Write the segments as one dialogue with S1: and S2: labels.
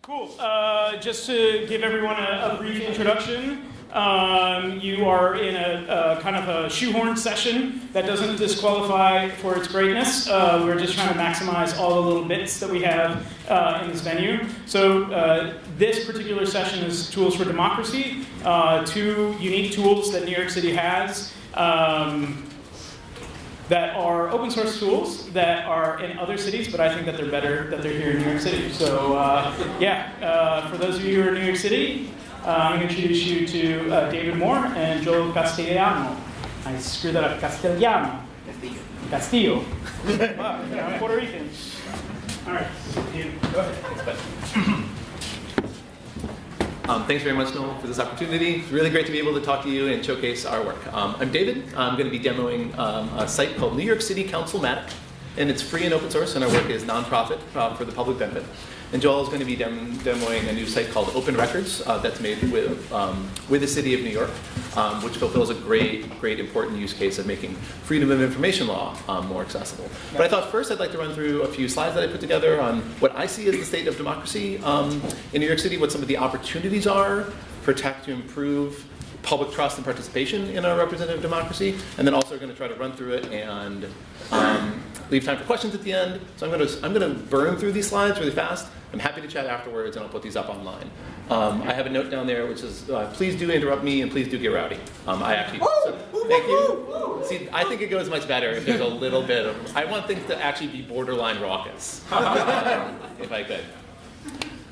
S1: Cool. Just to give everyone a brief introduction, you are in a kind of a shoehorn session that doesn't disqualify for its greatness. We're just trying to maximize all the little bits that we have in this venue. So this particular session is Tools for Democracy, two unique tools that New York City has. That are open source tools that are in other cities, but I think that they're better that they're here in New York City. So for those of you who are in New York City, I'm going to introduce you to David Moore and Joel Castellano. I screwed that up, Castellano. Castillo. Wow, I'm Puerto Rican. All right, David, go ahead.
S2: Thanks very much, Noel, for this opportunity. It's really great to be able to talk to you and showcase our work. I'm David. I'm going to be demoing a site called New York City Councilmatic, and it's free and open source, and our work is nonprofit for the public benefit. And Joel is going to be demoing a new site called Open Records that's made with the City of New York, which fulfills a great, important use case of making freedom of information law more accessible. But I thought first I'd like to run through a few slides that I put together on what I see as the state of democracy in New York City, what some of the opportunities are for tech to improve public trust and participation in our representative democracy, and then also going to try to run through it and leave time for questions at the end. So I'm going to burn through these slides really fast. I'm happy to chat afterwards, and I'll put these up online. I have a note down there which is, please do interrupt me and please do get rowdy. Thank you. See, I think it goes much better if there's a little bit of, I want things to actually be borderline raucous, if I could.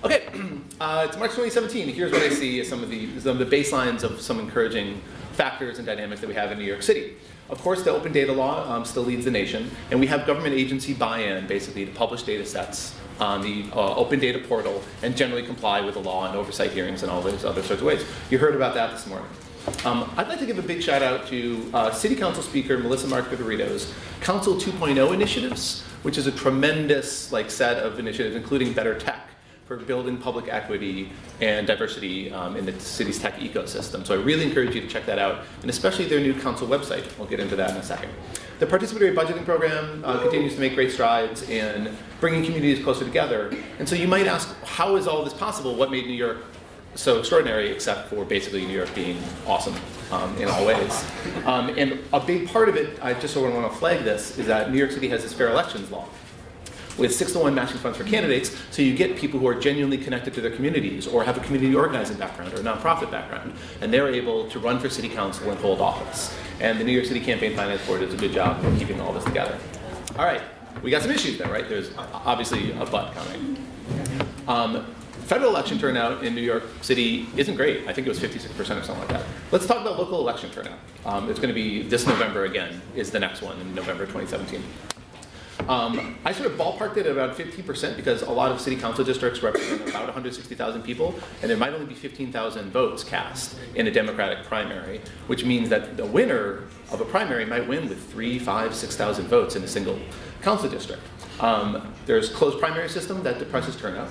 S2: Okay, it's March 2017. Here's what I see as some of the baselines of some encouraging factors and dynamics that we have in New York City. Of course, the open data law still leads the nation, and we have government agency buy-in, basically, to publish data sets on the open data portal and generally comply with the law and oversight hearings and all those other sorts of ways. You heard about that this morning. I'd like to give a big shout out to City Council Speaker Melissa Mark-Viverito's Council 2.0 initiatives, which is a tremendous set of initiatives, including better tech, for building public equity and diversity in the city's tech ecosystem. So I really encourage you to check that out, and especially their new council website. We'll get into that in a second. The participatory budgeting program continues to make great strides in bringing communities closer together. And so you might ask, how is all this possible? What made New York so extraordinary, except for basically New York being awesome in all ways? And a big part of it, I just sort of want to flag this, is that New York City has this fair elections law with 6-to-1 matching funds for candidates, so you get people who are genuinely connected to their communities or have a community organizing background or a nonprofit background, and they're able to run for city council and hold office. And the New York City Campaign Finance Board does a good job of keeping all this together. All right, we got some issues there, right? There's obviously a but coming. Federal election turnout in New York City isn't great. I think it was 56% or something like that. Let's talk about local election turnout. It's going to be this November again, is the next one in November 2017. I sort of ballparked it at about 15% because a lot of city council districts represent about 160,000 people, and there might only be 15,000 votes cast in a Democratic primary, which means that the winner of a primary might win with 3,000, 5,000, 6,000 votes in a single council district. There's closed primary system that depresses turnout.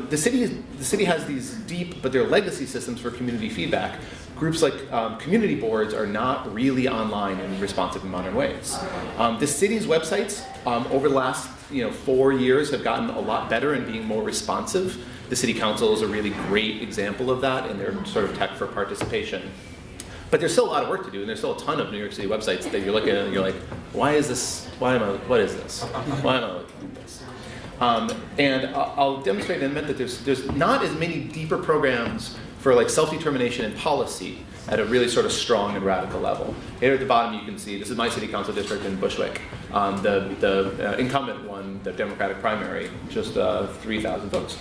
S2: The city has these deep, but they're legacy systems for community feedback. Groups like community boards are not really online in responsive and modern ways. The city's websites over the last 4 years have gotten a lot better in being more responsive. The city council is a really great example of that in their sort of tech for participation. But there's still a lot of work to do, and there's still a ton of New York City websites that you're looking at and you're like, what is this? Why am I looking at this? And I'll demonstrate in a minute that there's not as many deeper programs for self-determination and policy at a really sort of strong and radical level. Here at the bottom you can see, this is my city council district in Bushwick. The incumbent won the Democratic primary, just 3,000 votes.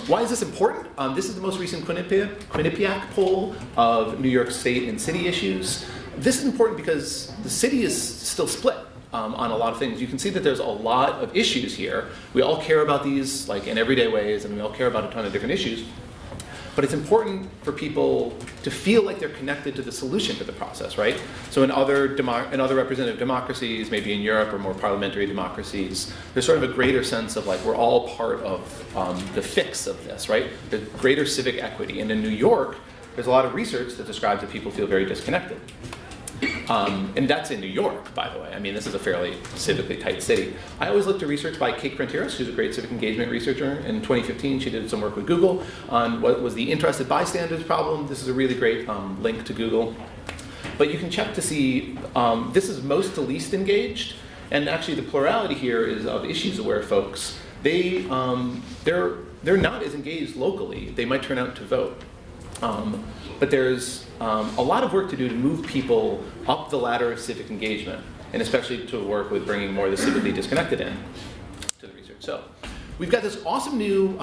S2: Why is this important? This is the most recent Quinnipiac poll of New York State and city issues. This is important because the city is still split on a lot of things. You can see that there's a lot of issues here. We all care about these in everyday ways, and we all care about a ton of different issues. But it's important for people to feel like they're connected to the solution to the process, right? So in other representative democracies, maybe in Europe or more parliamentary democracies, there's sort of a greater sense of we're all part of the fix of this, right? The greater civic equity. And in New York, there's a lot of research that describes that people feel very disconnected. And that's in New York, by the way. I mean, this is a fairly civically tight city. I always look to research by Kate Krentiris, who's a great civic engagement researcher. In 2015, she did some work with Google on what was the interested bystanders problem. This is a really great link to Google. But you can check to see, this is most to least engaged. And actually, the plurality here is of issues-aware folks. They're not as engaged locally. They might turn out to vote. But there's a lot of work to do to move people up the ladder of civic engagement, and especially to work with bringing more of the civically disconnected in to the research. So we've got this awesome new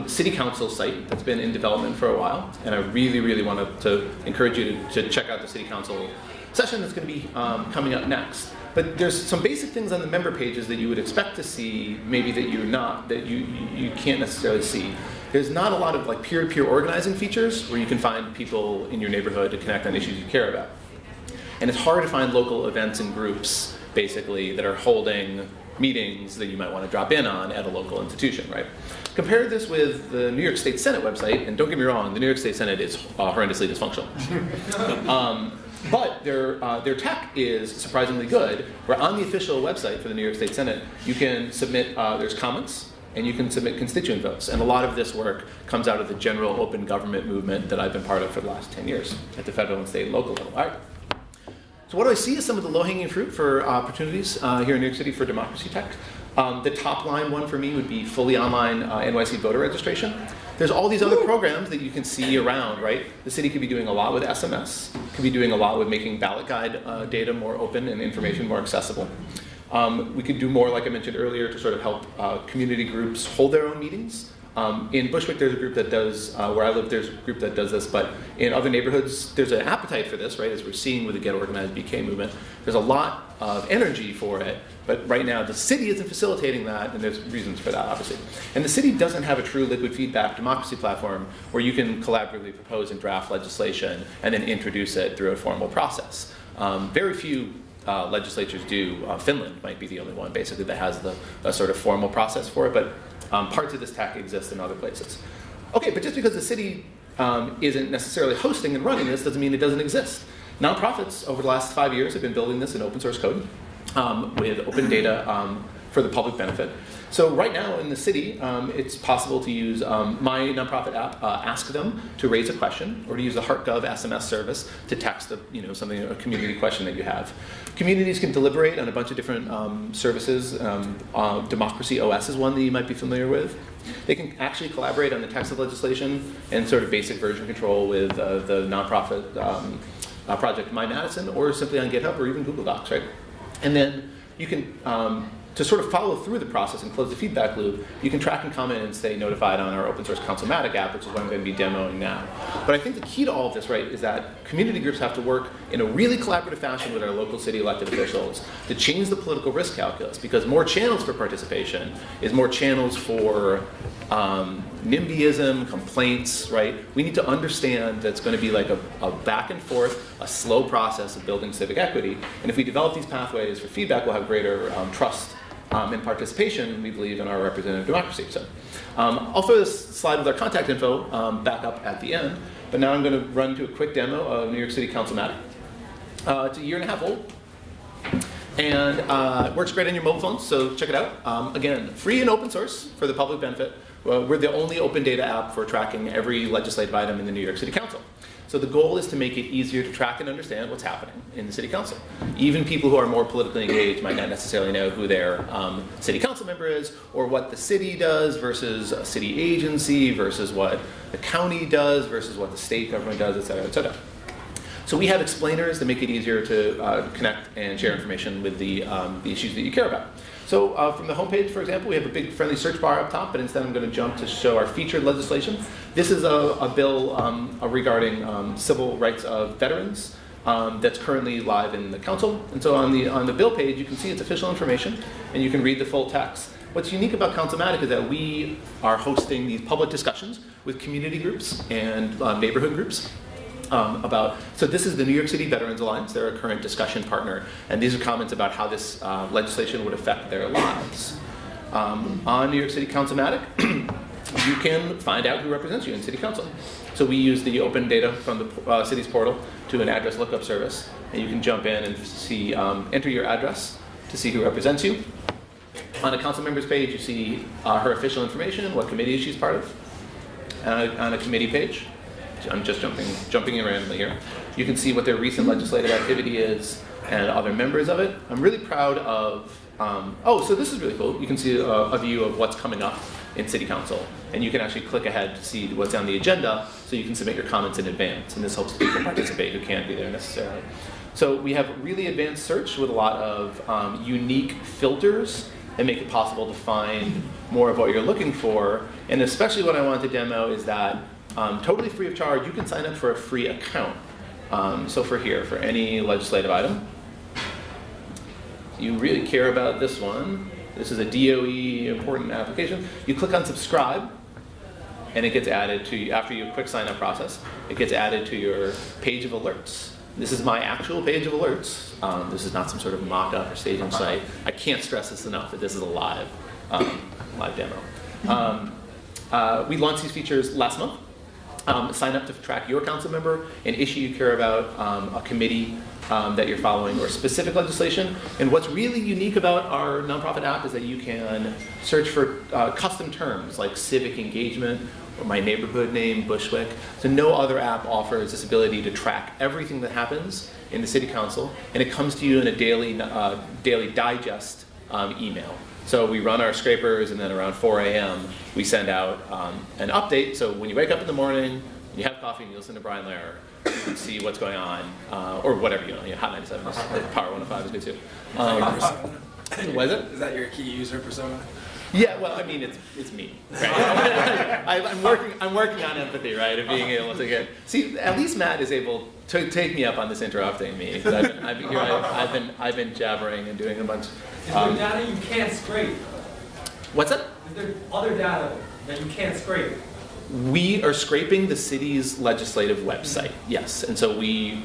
S2: city council site that's been in development for a while, and I really, really want to encourage you to check out the city council session that's going to be coming up next. But there's some basic things on the member pages that you would expect to see, maybe that you can't necessarily see. There's not a lot of like peer-to-peer organizing features where you can find people in your neighborhood to connect on issues you care about. And it's hard to find local events and groups, basically, that are holding meetings that you might want to drop in on at a local institution, right? Compare this with the New York State Senate website, and don't get me wrong, the New York State Senate is horrendously dysfunctional. But their tech is surprisingly good, where on the official website for the New York State Senate, you can submit, there's comments, and you can submit constituent votes. And a lot of this work comes out of the general open government movement that I've been part of for the last 10 years at the federal and state and local level. All right. So what do I see as some of the low-hanging fruit for opportunities here in New York City for democracy tech? The top line one for me would be fully online NYC voter registration. There's all these other programs that you can see around, right? The city could be doing a lot with SMS, could be doing a lot with making ballot guide data more open and information more accessible. We could do more, like I mentioned earlier, to sort of help community groups hold their own meetings. In Bushwick, there's a group that does, where I live, there's a group that does this, but in other neighborhoods, there's an appetite for this, right, as we're seeing with the Get Organized BK movement. There's a lot of energy for it, but right now the city isn't facilitating that, and there's reasons for that, obviously. And the city doesn't have a true liquid feedback democracy platform where you can collaboratively propose and draft legislation and then introduce it through a formal process. Very few legislatures do. Finland might be the only one, basically, that has a sort of formal process for it, but parts of this tech exist in other places. Okay, but just because the city isn't necessarily hosting and running this doesn't mean it doesn't exist. Nonprofits over the last 5 years have been building this in open source code with open data for the public benefit. So right now in the city, it's possible to use my nonprofit app, Ask Them, to raise a question, or to use the HeartGov SMS service to text a community question that you have. Communities can deliberate on a bunch of different services. Democracy OS is one that you might be familiar with. They can actually collaborate on the text of legislation and sort of basic version control with the nonprofit project My Madison, or simply on GitHub or even Google Docs, right? And then you can, to sort of follow through the process and close the feedback loop, you can track and comment and stay notified on our open source Councilmatic app, which is what I'm going to be demoing now. But I think the key to all of this, right, is that community groups have to work in a really collaborative fashion with our local city elected officials to change the political risk calculus, because more channels for participation is more channels for NIMBYism, complaints, right? We need to understand that it's going to be like a back and forth, a slow process of building civic equity. And if we develop these pathways for feedback, we'll have greater trust and participation, we believe, in our representative democracy. So I'll throw this slide with our contact info back up at the end, but now I'm going to run to a quick demo of New York City Councilmatic. It's a 1.5 years old, and it works great on your mobile phones, so check it out. Again, free and open source for the public benefit. We're the only open data app for tracking every legislative item in the New York City Council. So the goal is to make it easier to track and understand what's happening in the city council. Even people who are more politically engaged might not necessarily know who their city council member is, or what the city does versus a city agency versus what the county does versus what the state government does, et cetera, et cetera. So we have explainers that make it easier to connect and share information with the issues that you care about. So from the homepage, for example, we have a big friendly search bar up top, but instead I'm going to jump to show our featured legislation. This is a bill regarding civil rights of veterans that's currently live in the council. And so on the bill page, you can see its official information, and you can read the full text. What's unique about Councilmatic is that we are hosting these public discussions with community groups and neighborhood groups. So this is the New York City Veterans Alliance. They're a current discussion partner, and these are comments about how this legislation would affect their lives. On New York City Councilmatic, you can find out who represents you in City Council. So we use the open data from the city's portal to an address lookup service and you can jump in and see, enter your address to see who represents you. On the council members page, you see her official information, what committee she's part of. On a committee page, I'm just jumping in randomly here, you can see what their recent legislative activity is and other members of it. I'm really proud of, so this is really cool. You can see a view of what's coming up in City Council, and you can actually click ahead to see what's on the agenda, so you can submit your comments in advance, and this helps people participate who can't be there necessarily. So we have really advanced search with a lot of unique filters that make it possible to find more of what you're looking for, and especially what I want to demo is that totally free of charge, you can sign up for a free account. So for any legislative item, you really care about this one. This is a DOE important application. You click on subscribe, and it gets added to you, after your quick sign up process, it gets added to your page of alerts. This is my actual page of alerts. This is not some sort of mock-up or staging site. I can't stress this enough that this is a live demo. We launched these features last month. Sign up to track your council member, an issue you care about, a committee that you're following, or specific legislation. And what's really unique about our nonprofit app is that you can search for custom terms like civic engagement, or my neighborhood name, Bushwick. So no other app offers this ability to track everything that happens in the city council, and it comes to you in a daily digest email. So we run our scrapers, and then around 4 a.m. we send out an update. So when you wake up in the morning, you have coffee and you listen to Brian Lehrer, you can see what's going on, or whatever, Hot 97, Power 105 is good too. What is it?
S3: Is that your key user persona?
S2: Yeah, well, I mean, it's me. Right? I'm working on empathy, right? Of being able to get. See, at least Matt is able to take me up on this interrupting me. Because I've been jabbering and doing a bunch.
S4: Is there data you can't scrape?
S2: What's that?
S4: Is there other data that you can't scrape?
S2: We are scraping the city's legislative website, yes, and so we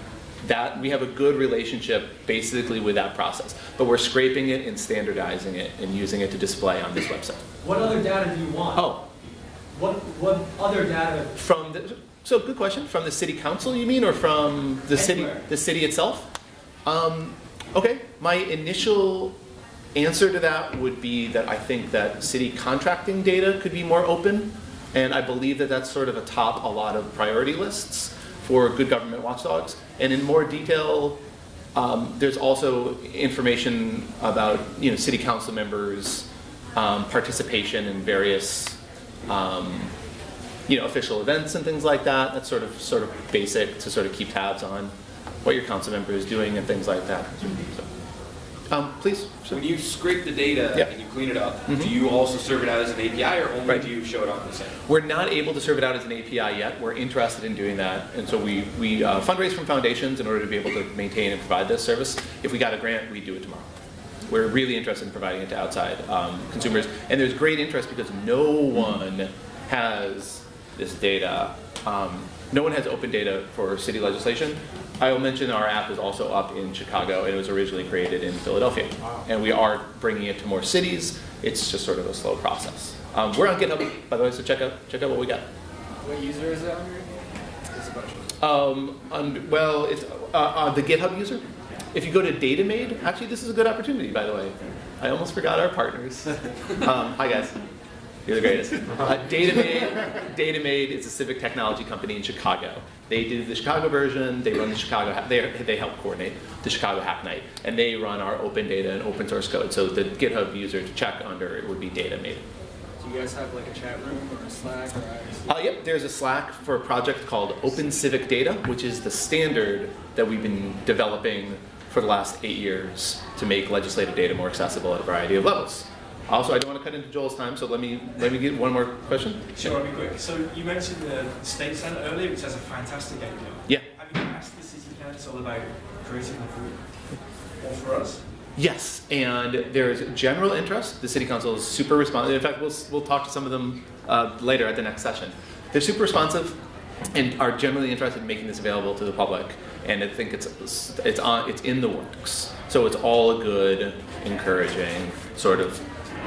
S2: have a good relationship basically with that process, but we're scraping it and standardizing it and using it to display on this website.
S4: What other data do you want?
S2: Oh.
S4: What other data?
S2: So good question. From the city council, you mean, or from the city itself? Okay, my initial answer to that would be that I think that city contracting data could be more open, and I believe that that's sort of atop a lot of priority lists for good government watchdogs. And in more detail, there's also information about city council members' participation in various official events and things like that. That's sort of basic to sort of keep tabs on what your council member is doing and things like that. So, please.
S3: When you scrape the data and you clean it up,
S2: Mm-hmm.
S3: do you also serve it out as an API, or only
S2: Right.
S3: do you show it on the site?
S2: We're not able to serve it out as an API yet. We're interested in doing that, and so we fundraise from foundations in order to be able to maintain and provide this service. If we got a grant, we'd do it tomorrow. We're really interested in providing it to outside consumers, and there's great interest because no one has this data. No one has open data for city legislation. I will mention our app is also up in Chicago, and it was originally created in Philadelphia. Wow. And we are bringing it to more cities. It's just sort of a slow process. We're on GitHub, by the way, so check out what we got.
S3: What user is it under? It's a bunch.
S2: Well, it's the GitHub user. If you go to DataMade, actually this is a good opportunity, by the way. I almost forgot our partners. Hi guys. You're the greatest. DataMade is a civic technology company in Chicago. They do the Chicago version. They run the Chicago. They help coordinate the Chicago Hack Night, and they run our open data and open source code. So the GitHub user to check under it would be DataMade.
S3: Do you guys have like a chat room or a Slack or IRC?
S2: Yep. There's a Slack for a project called Open Civic Data, which is the standard that we've been developing for the last 8 years to make legislative data more accessible at a variety of levels. Also, I don't want to cut into Joel's time, so let me get one more question.
S5: Sure, I'll be quick. So you mentioned the State Centre earlier, which has a fantastic API.
S2: Yeah.
S5: Have you asked the City Council about creating the food all for us?
S2: Yes, and there's general interest. The City Council is super responsive. In fact, we'll talk to some of them later at the next session. They're super responsive and are generally interested in making this available to the public. And I think it's in the works. So it's all a good, encouraging sort of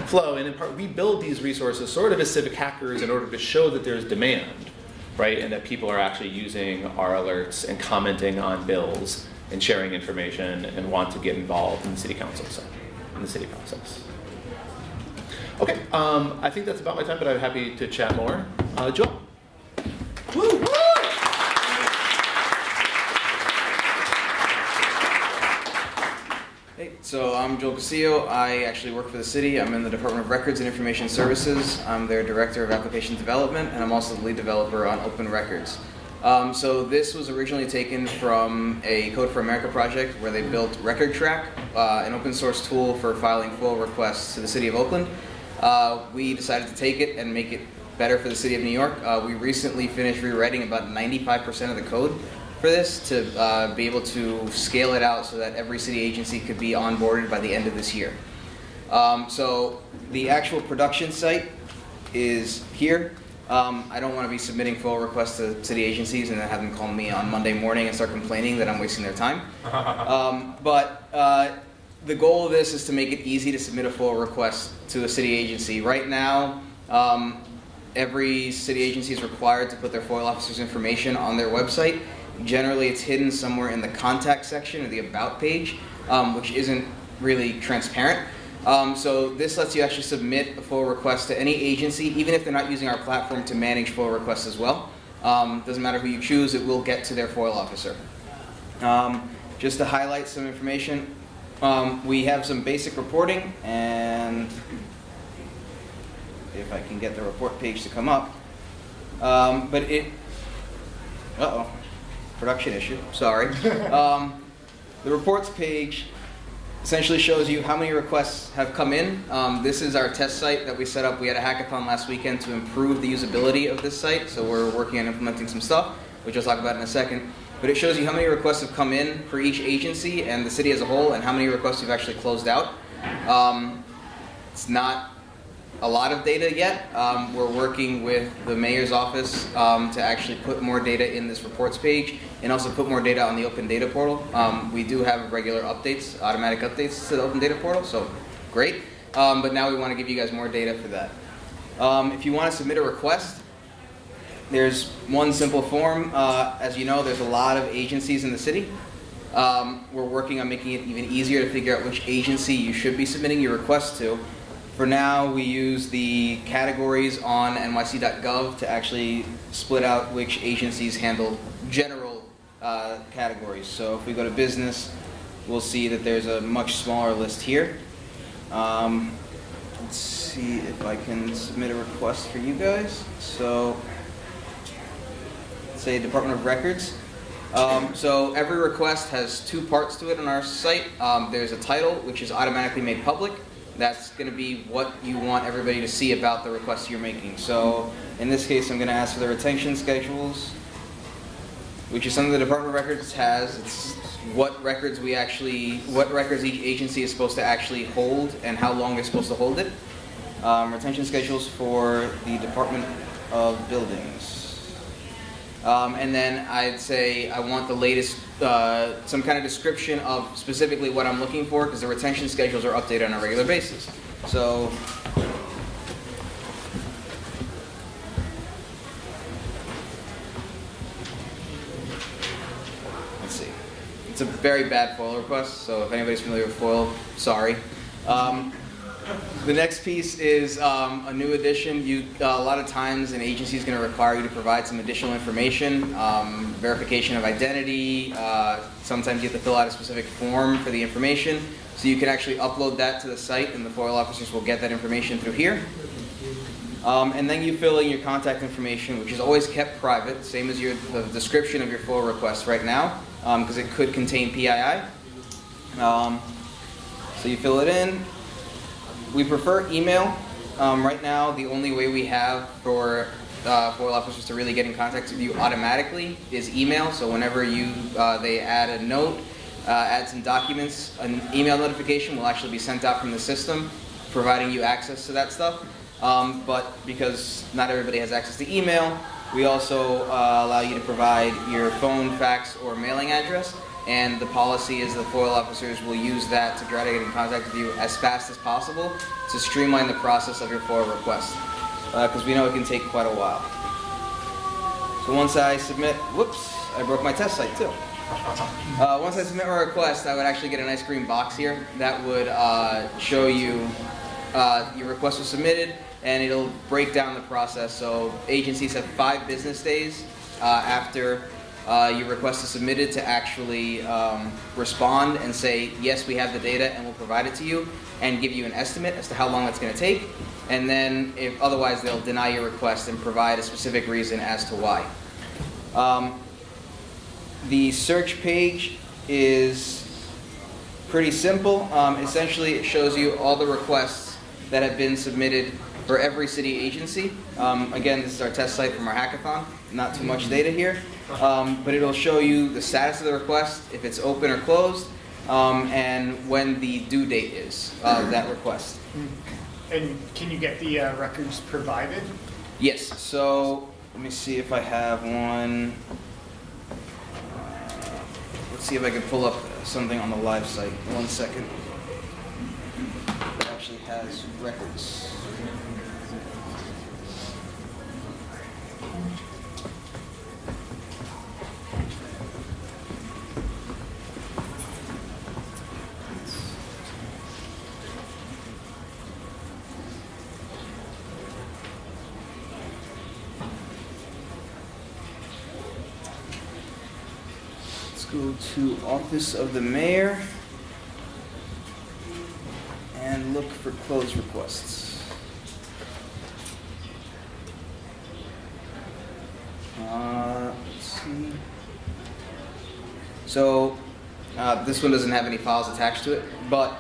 S2: flow. And in part, we build these resources sort of as civic hackers in order to show that there's demand, right? And that people are actually using our alerts and commenting on bills and sharing information and want to get involved in the city council, so in the city process. Okay, I think that's about my time, but I'm happy to chat more. Joel. Woo!
S6: Hey, so I'm Joel Castillo. I actually work for the city. I'm in the Department of Records and Information Services. I'm their Director of Application Development, and I'm also the lead developer on Open Records. So this was originally taken from a Code for America project where they built Record Track, an open source tool for filing FOIL requests to the city of Oakland. We decided to take it and make it better for the city of New York. We recently finished rewriting about 95% of the code for this to be able to scale it out so that every city agency could be onboarded by the end of this year. So the actual production site is here. I don't want to be submitting FOIL requests to city agencies and then have them call me on Monday morning and start complaining that I'm wasting their time. But the goal of this is to make it easy to submit a FOIL request to a city agency. Right now, every city agency is required to put their FOIL officer's information on their website. Generally, it's hidden somewhere in the contact section or the about page, which isn't really transparent. So this lets you actually submit a FOIL request to any agency, even if they're not using our platform to manage FOIL requests as well. Doesn't matter who you choose, it will get to their FOIL officer. Just to highlight some information, we have some basic reporting, and if I can get the report page to come up. But it, production issue, sorry. The reports page essentially shows you how many requests have come in. This is our test site that we set up. We had a hackathon last weekend to improve the usability of this site, so we're working on implementing some stuff, which I'll talk about in a second. But it shows you how many requests have come in for each agency and the city as a whole, and how many requests we've actually closed out. It's not a lot of data yet. We're working with the mayor's office to actually put more data in this reports page and also put more data on the open data portal. We do have regular updates, automatic updates to the open data portal, so great. But now we want to give you guys more data for that. If you want to submit a request, there's one simple form. As you know, there's a lot of agencies in the city. We're working on making it even easier to figure out which agency you should be submitting your request to. For now, we use the categories on nyc.gov to actually split out which agencies handle general categories. So if we go to business, we'll see that there's a much smaller list here. Let's see if I can submit a request for you guys. So, let's say Department of Records. So every request has two parts to it on our site. There's a title, which is automatically made public. That's going to be what you want everybody to see about the request you're making. So in this case, I'm going to ask for the retention schedules, which is something the Department of Records has. It's what records each agency is supposed to actually hold and how long they're supposed to hold it. Retention schedules for the Department of Buildings. And then I'd say I want the latest, some kind of description of specifically what I'm looking for, because the retention schedules are updated on a regular basis. So, let's see. It's a very bad FOIL request, so if anybody's familiar with FOIL, sorry. The next piece is a new addition. A lot of times an agency is going to require you to provide some additional information, verification of identity. Sometimes you have to fill out a specific form for the information. So you can actually upload that to the site and the FOIL officers will get that information through here. And then you fill in your contact information, which is always kept private, same as the description of your FOIL request right now, because it could contain PII. So you fill it in. We prefer email. Right now, the only way we have for FOIL officers to really get in contact with you automatically is email. So whenever they add a note, add some documents, an email notification will actually be sent out from the system, providing you access to that stuff. But because not everybody has access to email, we also allow you to provide your phone, fax, or mailing address. And the policy is the FOIL officers will use that to try to get in contact with you as fast as possible to streamline the process of your FOIL request. Because we know it can take quite a while. So once I submit, whoops, I broke my test site too. Once I submit my request, I would actually get a nice green box here that would show you your request was submitted, and it'll break down the process. So agencies have 5 business days after your request is submitted to actually respond and say, yes, we have the data and we'll provide it to you, and give you an estimate as to how long that's going to take. And then if otherwise, they'll deny your request and provide a specific reason as to why. The search page is pretty simple. Essentially, it shows you all the requests that have been submitted for every city agency. Again, this is our test site from our hackathon. Not too much data here, but it'll show you the status of the request, if it's open or closed, and when the due date is of that request.
S7: And can you get the records provided?
S6: Yes, so let me see if I have one. Let's see if I can pull up something on the live site. 1 second. It actually has records. Go to Office of the Mayor and look for closed requests. Let's see. So this one doesn't have any files attached to it, but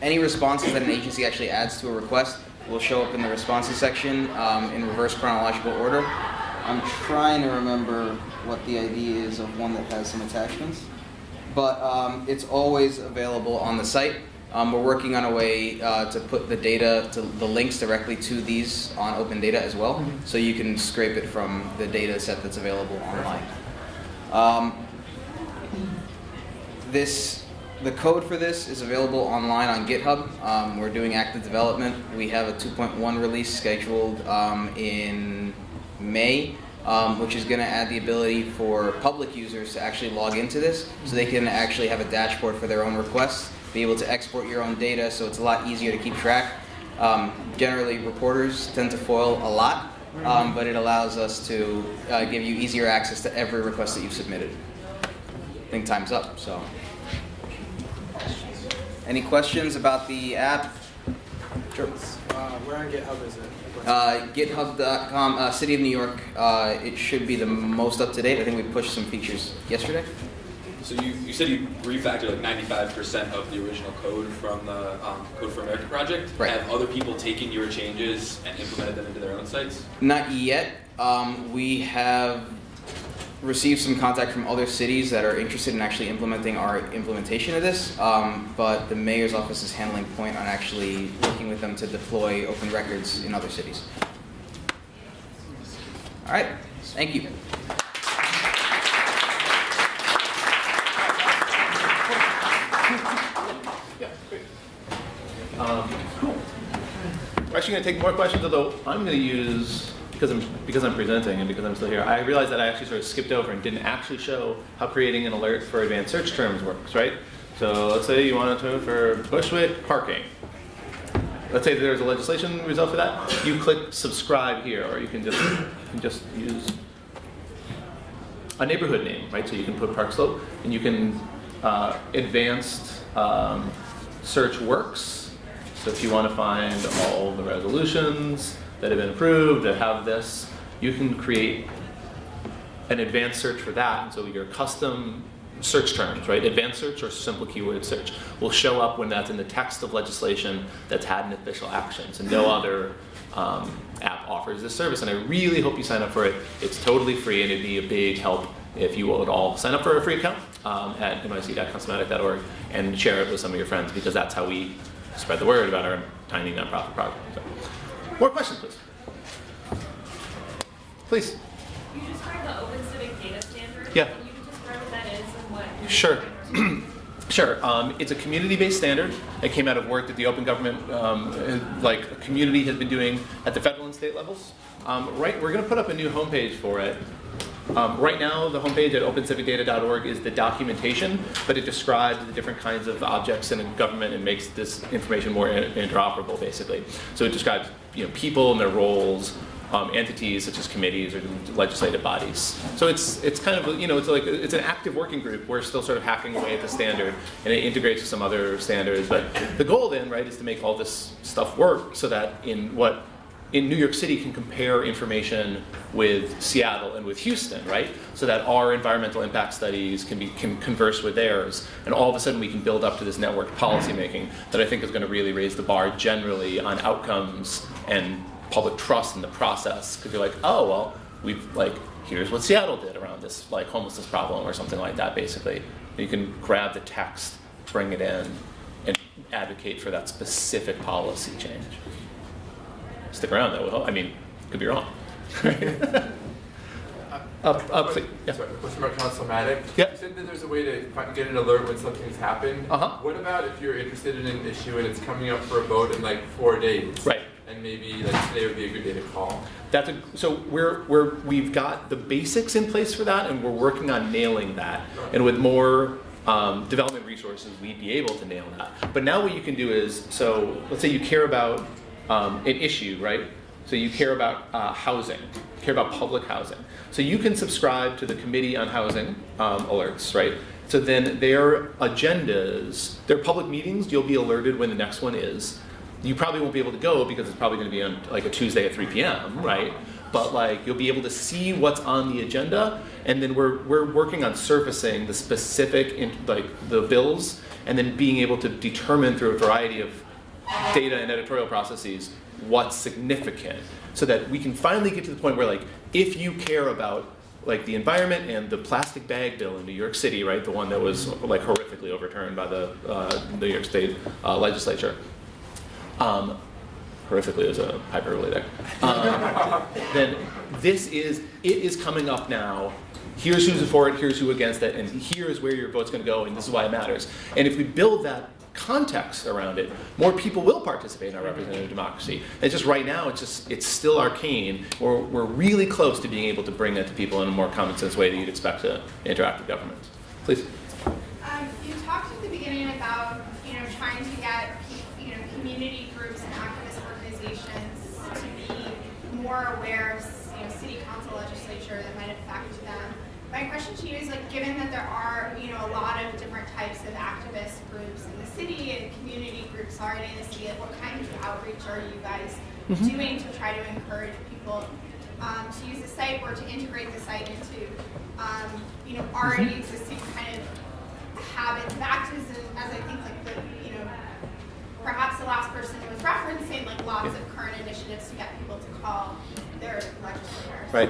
S6: any responses that an agency actually adds to a request will show up in the responses section in reverse chronological order. I'm trying to remember what the ID is of one that has some attachments, but it's always available on the site. We're working on a way to put the data, to the links directly to these on open data as well, so you can scrape it from the data set that's available online. The code for this is available online on GitHub. We're doing active development. We have a 2.1 release scheduled in May, which is going to add the ability for public users to actually log into this, so they can actually have a dashboard for their own requests, be able to export your own data, so it's a lot easier to keep track. Generally, reporters tend to foil a lot, but it allows us to give you easier access to every request that you've submitted. I think time's up, so. Any questions about the app? Sure.
S3: Where on GitHub is it?
S6: GitHub.com, City of New York. It should be the most up to date. I think we pushed some features yesterday.
S8: So you said you refactored like 95% of the original code from the Code for America project.
S6: Right.
S8: Have other people taken your changes and implemented them into their own sites?
S6: Not yet. We have received some contact from other cities that are interested in actually implementing our implementation of this, but the mayor's office is handling point on actually working with them to deploy open records in other cities. All right, thank you.
S2: Cool. We're actually going to take more questions, although I'm going to use, because I'm presenting and because I'm still here, I realized that I actually sort of skipped over and didn't actually show how creating an alert for advanced search terms works, right? So let's say you want to for Bushwick parking. Let's say that there's a legislation result for that. You click subscribe here, or you can just use a neighborhood name, right? So you can put Park Slope, and you can advanced search works. So if you want to find all the resolutions that have been approved that have this, you can create an advanced search for that. And so your custom search terms, right? Advanced search or simple keyword search will show up when that's in the text of legislation that's had an official action. So no other app offers this service, and I really hope you sign up for it. It's totally free, and it'd be a big help if you would all sign up for a free account at nyc.consumatic.org and share it with some of your friends, because that's how we spread the word about our tiny nonprofit project. So, more questions, please. Please.
S9: You described the Open Civic Data Standard.
S2: Yeah.
S9: Can you describe what that is and what?
S2: Sure. Sure. It's a community-based standard that came out of work that the Open Government, like a community, has been doing at the federal and state levels. Right. We're going to put up a new homepage for it Right now, the homepage at opencivicdata.org is the documentation, but it describes the different kinds of objects in a government and makes this information more interoperable, basically. So it describes people and their roles, entities such as committees or legislative bodies. So it's kind of it's an active working group. We're still sort of hacking away at the standard, and it integrates with some other standards. But the goal then, right, is to make all this stuff work so that in New York City can compare information with Seattle and with Houston, right? So that our environmental impact studies can converse with theirs, and all of a sudden we can build up to this networked policymaking that I think is going to really raise the bar generally on outcomes and public trust in the process. Because you're like, oh well, here's what Seattle did around this homelessness problem or something like that. Basically, you can grab the text, bring it in, and advocate for that specific policy change. Stick around though. I mean, could be wrong. Please. Yeah.
S3: Sorry, question about Council-matic.
S2: Yeah.
S3: You said that there's a way to get an alert when something's happened.
S2: Uh-huh.
S3: What about if you're interested in an issue and it's coming up for a vote in 4 days?
S2: Right.
S3: And maybe today would be a good day to call.
S2: So we've got the basics in place for that, and we're working on nailing that. And with more development resources, we'd be able to nail that. But now what you can do is, so let's say you care about an issue, right? So you care about housing, you care about public housing. So you can subscribe to the Committee on Housing alerts, right? So then their agendas, their public meetings, you'll be alerted when the next one is. You probably won't be able to go because it's probably going to be on a Tuesday at 3 p.m., right? But you'll be able to see what's on the agenda, and then we're working on surfacing the specific the bills, and then being able to determine through a variety of data and editorial processes what's significant, so that we can finally get to the point where if you care about the environment and the plastic bag bill in New York City, right, the one that was horrifically overturned by the New York State legislature. Horrifically is a hyperbole there. Then it is coming up now. Here's who's for it, here's who against it, and here's where your vote's going to go, and this is why it matters. And if we build that context around it, more people will participate in our representative democracy. And just right now, it's still arcane. We're really close to being able to bring that to people in a more common sense way that you'd expect to interact with government. Please.
S10: You talked at the beginning about trying to get community groups and activist organizations to be more aware of city council legislature that might affect them. My question to you is given that there are a lot of different types of activist groups in the city and community groups already in the city, what kind of outreach are you guys doing to try to encourage people to use the site or to integrate the site into already existing kind of habits of activism, as I think perhaps the last person was referencing lots of current initiatives to get people to call their legislators.
S2: Right.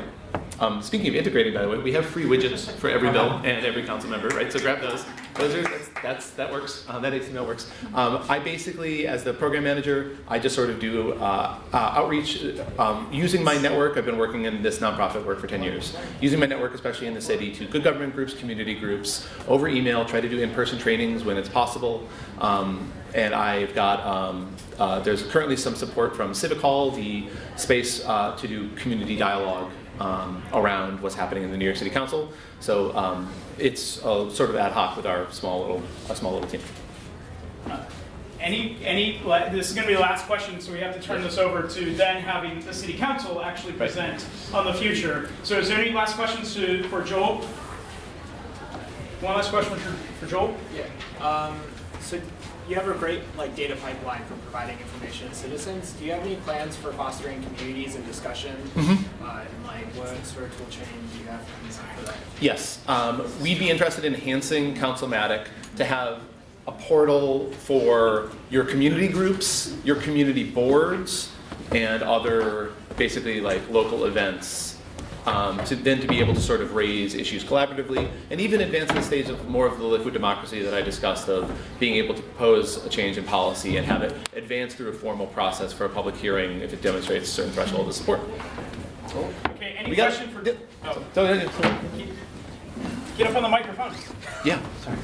S2: Speaking of integrating, by the way, we have free widgets for every bill and every council member, right? So grab those. That works. That HTML works. I basically, as the program manager, I just sort of do outreach using my network. I've been working in this nonprofit work for 10 years. Using my network, especially in the city, to good government groups, community groups, over email, try to do in-person trainings when it's possible. And I've got, there's currently some support from Civic Hall, the space to do community dialogue around what's happening in the New York City Council. So it's sort of ad hoc with our small little team.
S1: This is going to be the last question, so we have to turn this over to then having the City Council actually present on the future. So is there any last questions for Joel? One last question for Joel?
S7: Yeah. So you have a great data pipeline for providing information to citizens. Do you have any plans for fostering communities and discussion? And what sort of tool chain do you have for that?
S2: Yes, we'd be interested in enhancing Council-matic to have a portal for your community groups, your community boards, and other basically local events. To be able to sort of raise issues collaboratively, and even advance in the stage of more of the liquid democracy that I discussed, of being able to propose a change in policy and have it advance through a formal process for a public hearing if it demonstrates a certain threshold of support.
S1: Okay, any question for... Get up on the microphone.
S2: Yeah, sorry.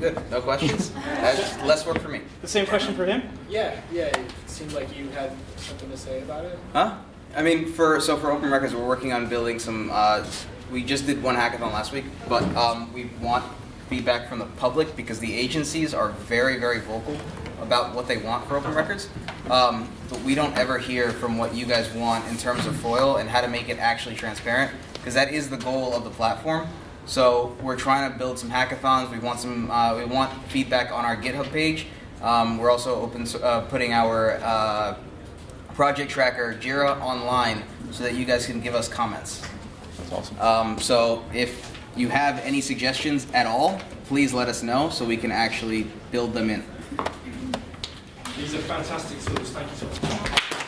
S6: Good, no questions? That's less work for me.
S1: The same question for him?
S7: Yeah, it seemed like you had something to say about it.
S6: Huh? I mean, for open records, we're working on building some. We just did one hackathon last week, but we want feedback from the public because the agencies are very, very vocal about what they want for open records. But we don't ever hear from what you guys want in terms of FOIL and how to make it actually transparent, because that is the goal of the platform. So we're trying to build some hackathons. We want some. We want feedback on our GitHub page. We're also putting our project tracker Jira online so that you guys can give us comments.
S2: That's awesome.
S6: So if you have any suggestions at all, please let us know so we can actually build them in.
S5: These are fantastic tools. Thank you so much.